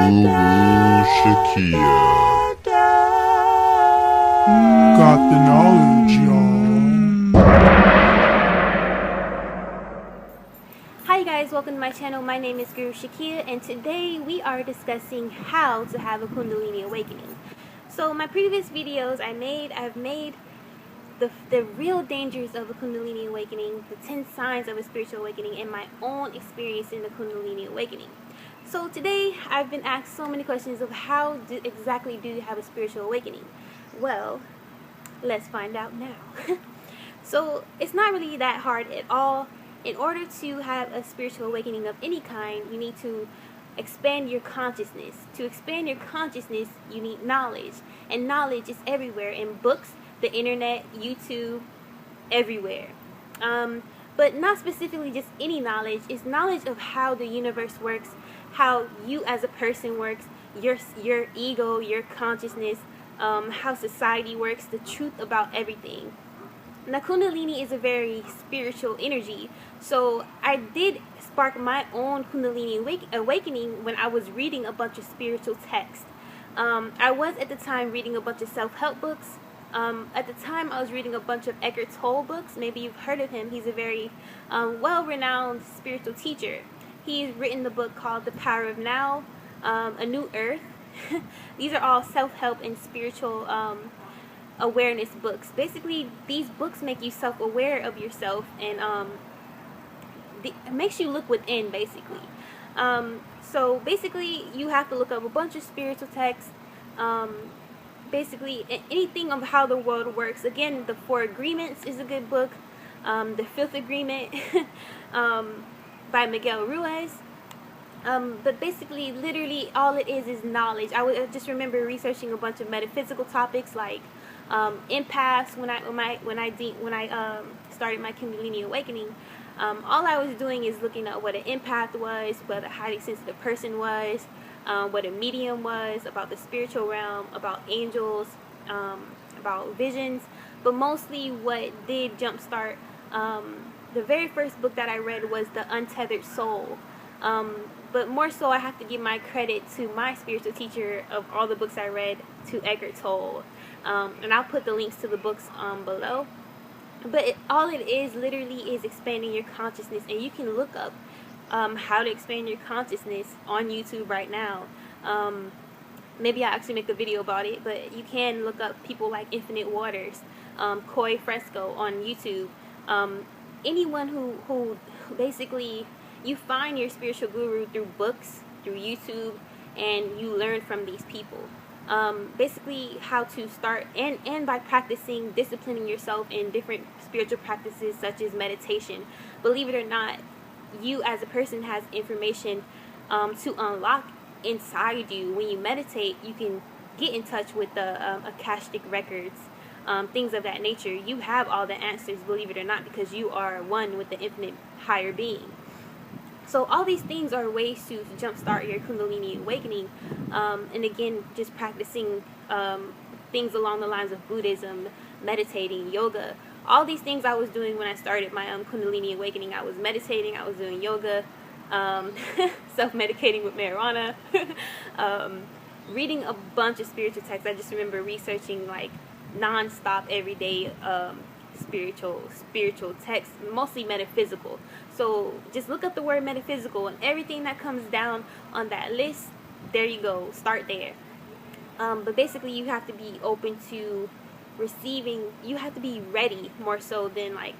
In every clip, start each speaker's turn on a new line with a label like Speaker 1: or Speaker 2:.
Speaker 1: Shakia.
Speaker 2: Got the knowledge, y'all.
Speaker 3: Hi guys, welcome to my channel. My name is Guru Shakia, and today we are discussing how to have a Kundalini awakening. So my previous videos I've made the real dangers of a Kundalini awakening, the 10 signs of a spiritual awakening, and my own experience in the Kundalini awakening. So today I've been asked so many questions of how exactly do you have a spiritual awakening? Well, let's find out now. So it's not really that hard at all. In order to have a spiritual awakening of any kind, you need to expand your consciousness. To expand your consciousness, you need knowledge. And knowledge is everywhere, in books, the internet, YouTube, everywhere. But not specifically just any knowledge. It's knowledge of how the universe works, how you as a person works, your ego, your consciousness, how society works, the truth about everything. Now, Kundalini is a very spiritual energy, so I did spark my own Kundalini awakening when I was reading a bunch of spiritual texts. I was at the time reading a bunch of self-help books. At the time, I was reading a bunch of Eckhart Tolle books. Maybe you've heard of him. He's a very well-renowned spiritual teacher. He's written the book called The Power of Now, A New Earth. These are all self-help and spiritual awareness books. Basically, these books make you self-aware of yourself, and it makes you look within, basically. So basically, you have to look up a bunch of spiritual texts, basically anything of how the world works. Again, The Four Agreements is a good book. The Fifth Agreement by Miguel Ruiz. But basically, literally, all it is knowledge. I just remember researching a bunch of metaphysical topics like empaths when I started my Kundalini awakening. All I was doing is looking at what an empath was, what a highly sensitive person was, what a medium was, about the spiritual realm, about angels, about visions. But mostly, what did jumpstart the very first book that I read was The Untethered Soul. But more so, I have to give my credit to my spiritual teacher of all the books I read, to Eckhart Tolle. And I'll put the links to the books below. But all it is literally is expanding your consciousness. And you can look up how to expand your consciousness on YouTube right now. Maybe I'll actually make a video about it. But you can look up people like Infinite Waters, Koi Fresco on YouTube. Anyone who basically, you find your spiritual guru through books, through YouTube, and you learn from these people. Basically how to start, and by practicing, disciplining yourself in different spiritual practices such as meditation. Believe it or not, you as a person has information to unlock inside you. When you meditate, you can get in touch with the Akashic records, things of that nature. You have all the answers, believe it or not, because you are one with the infinite higher being. So all these things are ways to jumpstart your Kundalini awakening. And again, just practicing things along the lines of Buddhism, meditating, yoga. All these things I was doing when I started my Kundalini awakening. I was meditating, I was doing yoga, self-medicating with marijuana, reading a bunch of spiritual texts. I just remember researching like non-stop every day spiritual texts, mostly metaphysical. So just look up the word metaphysical, and everything that comes down on that list, there you go, start there. But basically, you have to be open to receiving. You have to be ready, more so than like,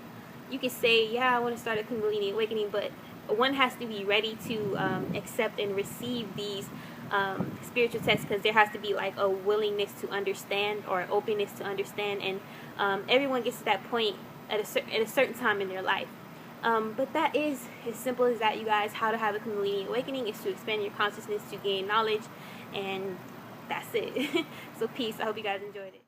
Speaker 3: you could say, yeah, I want to start a Kundalini awakening, but one has to be ready to accept and receive these spiritual texts, because there has to be like a willingness to understand, or openness to understand, and everyone gets to that point at a certain time in their life. But that is as simple as that, you guys. How to have a Kundalini awakening is to expand your consciousness, to gain knowledge, and that's it. So peace. I hope you guys enjoyed it.